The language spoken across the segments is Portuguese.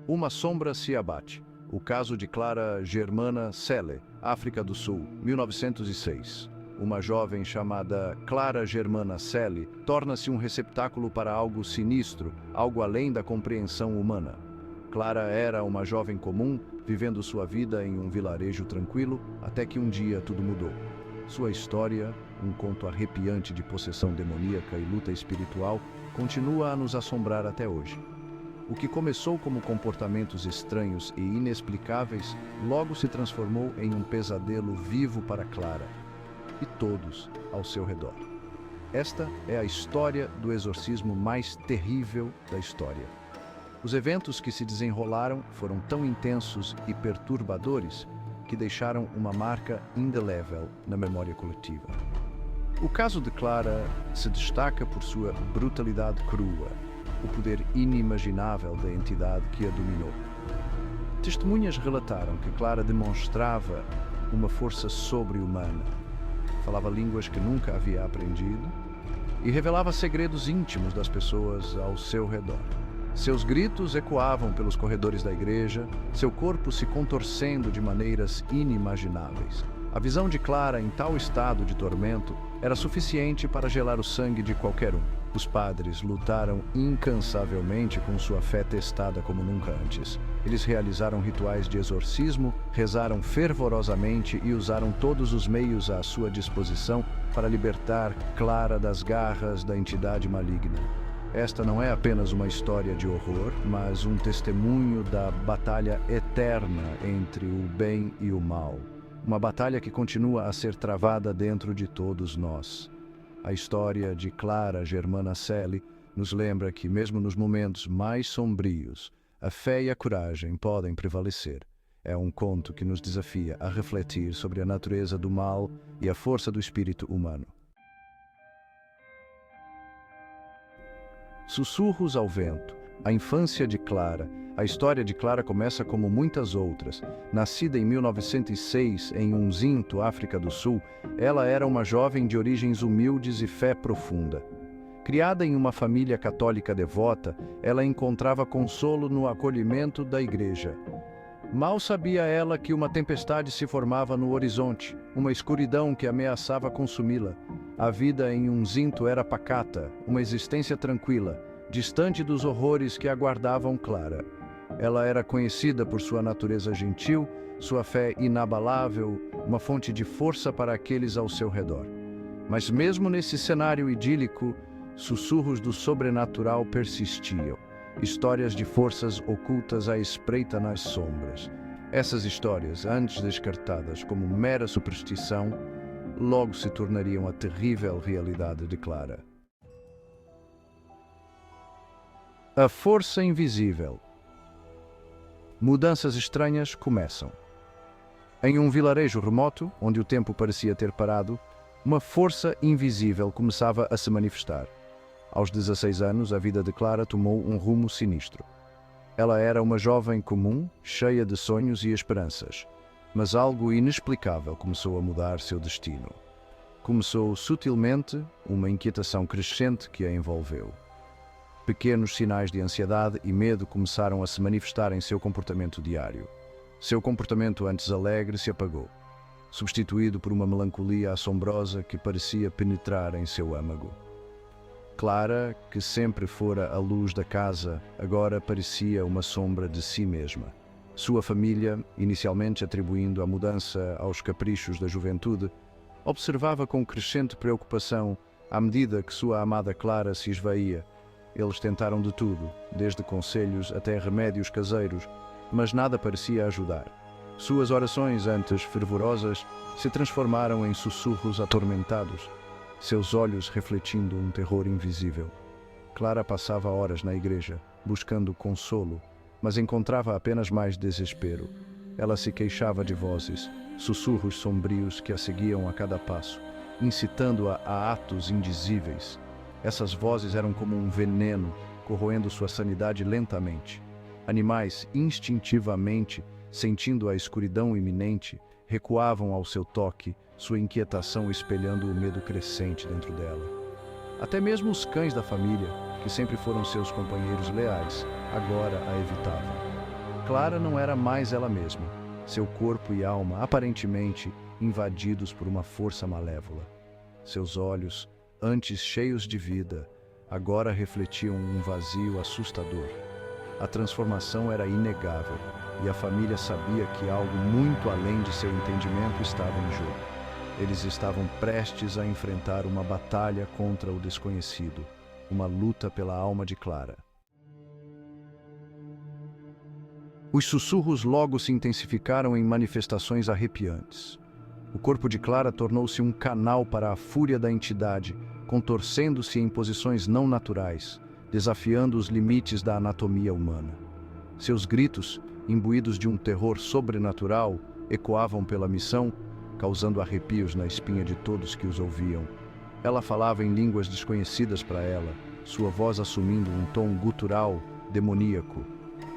Uma sombra se abate. O caso de Clara Germana Celle, África do Sul, 1906. Uma jovem chamada Clara Germana Celle torna-se um receptáculo para algo sinistro, algo além da compreensão humana. Clara era uma jovem comum, vivendo sua vida em um vilarejo tranquilo, até que um dia tudo mudou. Sua história, um conto arrepiante de possessão demoníaca e luta espiritual, continua a nos assombrar até hoje. O que começou como comportamentos estranhos e inexplicáveis, logo se transformou em um pesadelo vivo para Clara e todos ao seu redor. Esta é a história do exorcismo mais terrível da história. Os eventos que se desenrolaram foram tão intensos e perturbadores que deixaram uma marca indelével na memória coletiva. O caso de Clara se destaca por sua brutalidade crua, o poder inimaginável da entidade que a dominou. Testemunhas relataram que Clara demonstrava uma força sobre-humana, falava línguas que nunca havia aprendido e revelava segredos íntimos das pessoas ao seu redor. Seus gritos ecoavam pelos corredores da igreja, seu corpo se contorcendo de maneiras inimagináveis. A visão de Clara em tal estado de tormento era suficiente para gelar o sangue de qualquer um. Os padres lutaram incansavelmente com sua fé testada como nunca antes. Eles realizaram rituais de exorcismo, rezaram fervorosamente e usaram todos os meios à sua disposição para libertar Clara das garras da entidade maligna. Esta não é apenas uma história de horror, mas um testemunho da batalha eterna entre o bem e o mal. Uma batalha que continua a ser travada dentro de todos nós. A história de Clara Germana Celle nos lembra que, mesmo nos momentos mais sombrios, a fé e a coragem podem prevalecer. É um conto que nos desafia a refletir sobre a natureza do mal e a força do espírito humano. Sussurros ao vento. A infância de Clara. A história de Clara começa como muitas outras. Nascida em 1906 em Umzinto, África do Sul, ela era uma jovem de origens humildes e fé profunda. Criada em uma família católica devota, ela encontrava consolo no acolhimento da igreja. Mal sabia ela que uma tempestade se formava no horizonte, uma escuridão que ameaçava consumi-la. A vida em Umzinto era pacata, uma existência tranquila, distante dos horrores que aguardavam Clara. Ela era conhecida por sua natureza gentil, sua fé inabalável, uma fonte de força para aqueles ao seu redor. Mas mesmo nesse cenário idílico, sussurros do sobrenatural persistiam. Histórias de forças ocultas à espreita nas sombras. Essas histórias, antes descartadas como mera superstição, logo se tornariam a terrível realidade de Clara. A força invisível. Mudanças estranhas começam. Em um vilarejo remoto, onde o tempo parecia ter parado, uma força invisível começava a se manifestar. Aos 16 anos, a vida de Clara tomou um rumo sinistro. Ela era uma jovem comum, cheia de sonhos e esperanças, mas algo inexplicável começou a mudar seu destino. Começou sutilmente uma inquietação crescente que a envolveu. Pequenos sinais de ansiedade e medo começaram a se manifestar em seu comportamento diário. Seu comportamento antes alegre se apagou, substituído por uma melancolia assombrosa que parecia penetrar em seu âmago. Clara, que sempre fora a luz da casa, agora parecia uma sombra de si mesma. Sua família, inicialmente atribuindo a mudança aos caprichos da juventude, observava com crescente preocupação à medida que sua amada Clara se esvaía. Eles tentaram de tudo, desde conselhos até remédios caseiros, mas nada parecia ajudar. Suas orações, antes fervorosas, se transformaram em sussurros atormentados, seus olhos refletindo um terror invisível. Clara passava horas na igreja, buscando consolo, mas encontrava apenas mais desespero. Ela se queixava de vozes, sussurros sombrios que a seguiam a cada passo, incitando-a a atos indizíveis. Essas vozes eram como um veneno, corroendo sua sanidade lentamente. Animais, instintivamente, sentindo a escuridão iminente, recuavam ao seu toque, sua inquietação espelhando o medo crescente dentro dela. Até mesmo os cães da família, que sempre foram seus companheiros leais, agora a evitavam. Clara não era mais ela mesma. Seu corpo e alma, aparentemente invadidos por uma força malévola. Seus olhos, antes cheios de vida, agora refletiam um vazio assustador. A transformação era inegável, e a família sabia que algo muito além de seu entendimento estava em jogo. Eles estavam prestes a enfrentar uma batalha contra o desconhecido, uma luta pela alma de Clara. Os sussurros logo se intensificaram em manifestações arrepiantes. O corpo de Clara tornou-se um canal para a fúria da entidade, contorcendo-se em posições não naturais, desafiando os limites da anatomia humana. Seus gritos, imbuídos de um terror sobrenatural, ecoavam pela missão, causando arrepios na espinha de todos que os ouviam. Ela falava em línguas desconhecidas para ela, sua voz assumindo um tom gutural, demoníaco.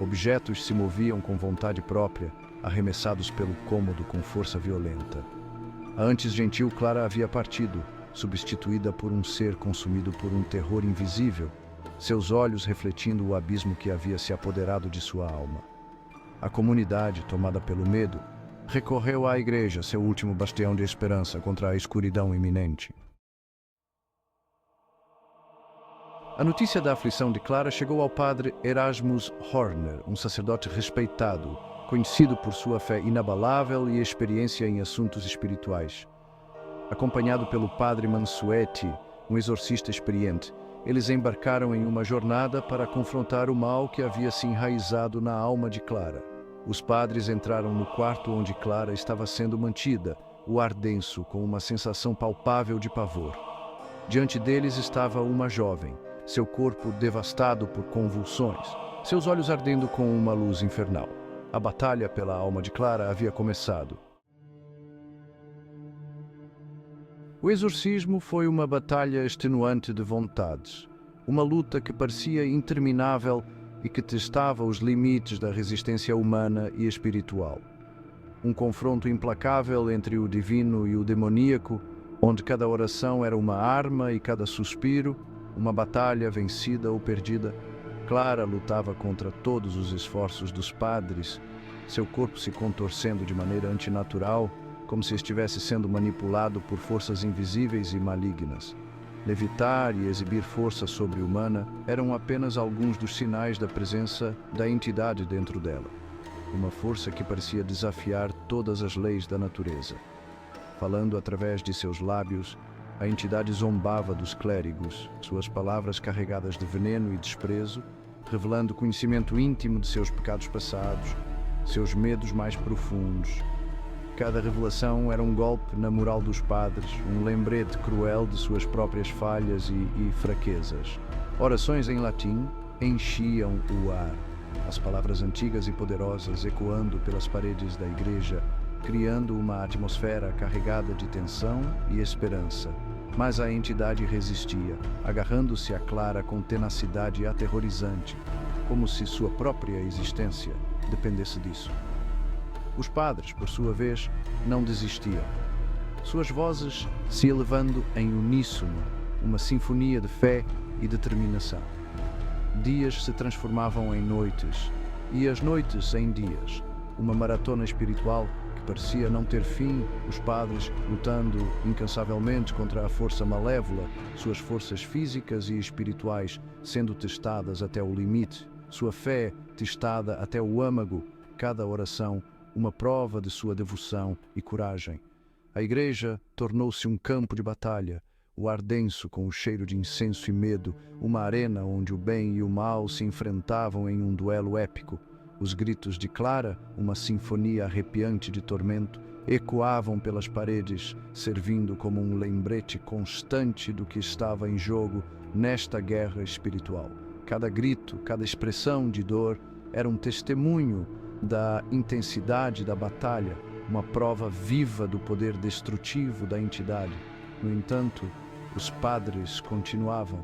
Objetos se moviam com vontade própria, arremessados pelo cômodo com força violenta. A antes gentil Clara havia partido, substituída por um ser consumido por um terror invisível, seus olhos refletindo o abismo que havia se apoderado de sua alma. A comunidade, tomada pelo medo, recorreu à igreja, seu último bastião de esperança contra a escuridão iminente. A notícia da aflição de Clara chegou ao padre Erasmus Horner, um sacerdote respeitado, conhecido por sua fé inabalável e experiência em assuntos espirituais. Acompanhado pelo padre Mansueti, um exorcista experiente, eles embarcaram em uma jornada para confrontar o mal que havia se enraizado na alma de Clara. Os padres entraram no quarto onde Clara estava sendo mantida, o ar denso, com uma sensação palpável de pavor. Diante deles estava uma jovem, seu corpo devastado por convulsões, seus olhos ardendo com uma luz infernal. A batalha pela alma de Clara havia começado. O exorcismo foi uma batalha extenuante de vontades, uma luta que parecia interminável e que testava os limites da resistência humana e espiritual. Um confronto implacável entre o divino e o demoníaco, onde cada oração era uma arma e cada suspiro, uma batalha vencida ou perdida. Clara lutava contra todos os esforços dos padres, seu corpo se contorcendo de maneira antinatural, como se estivesse sendo manipulado por forças invisíveis e malignas. Levitar e exibir força sobre-humana eram apenas alguns dos sinais da presença da entidade dentro dela, uma força que parecia desafiar todas as leis da natureza. Falando através de seus lábios, a entidade zombava dos clérigos, suas palavras carregadas de veneno e desprezo, revelando conhecimento íntimo de seus pecados passados, seus medos mais profundos. Cada revelação era um golpe na moral dos padres, um lembrete cruel de suas próprias falhas e fraquezas. Orações em latim enchiam o ar, as palavras antigas e poderosas ecoando pelas paredes da igreja, criando uma atmosfera carregada de tensão e esperança. Mas a entidade resistia, agarrando-se a Clara com tenacidade aterrorizante, como se sua própria existência dependesse disso. Os padres, por sua vez, não desistiam. Suas vozes se elevando em uníssono, uma sinfonia de fé e determinação. Dias se transformavam em noites, e as noites em dias, uma maratona espiritual que parecia não ter fim, os padres lutando incansavelmente contra a força malévola, suas forças físicas e espirituais sendo testadas até o limite, sua fé testada até o âmago, cada oração uma prova de sua devoção e coragem. A igreja tornou-se um campo de batalha, o ar denso com o cheiro de incenso e medo, uma arena onde o bem e o mal se enfrentavam em um duelo épico. Os gritos de Clara, uma sinfonia arrepiante de tormento, ecoavam pelas paredes, servindo como um lembrete constante do que estava em jogo nesta guerra espiritual. Cada grito, cada expressão de dor era um testemunho da intensidade da batalha, uma prova viva do poder destrutivo da entidade. No entanto, os padres continuavam,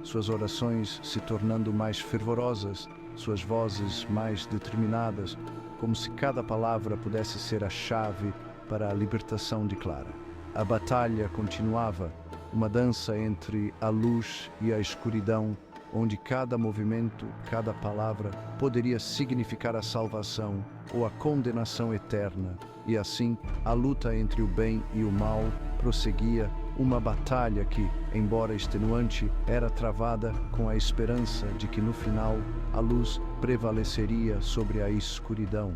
suas orações se tornando mais fervorosas, suas vozes mais determinadas, como se cada palavra pudesse ser a chave para a libertação de Clara. A batalha continuava, uma dança entre a luz e a escuridão, onde cada movimento, cada palavra poderia significar a salvação ou a condenação eterna. E assim, a luta entre o bem e o mal prosseguia, uma batalha que, embora extenuante, era travada com a esperança de que no final a luz prevaleceria sobre a escuridão.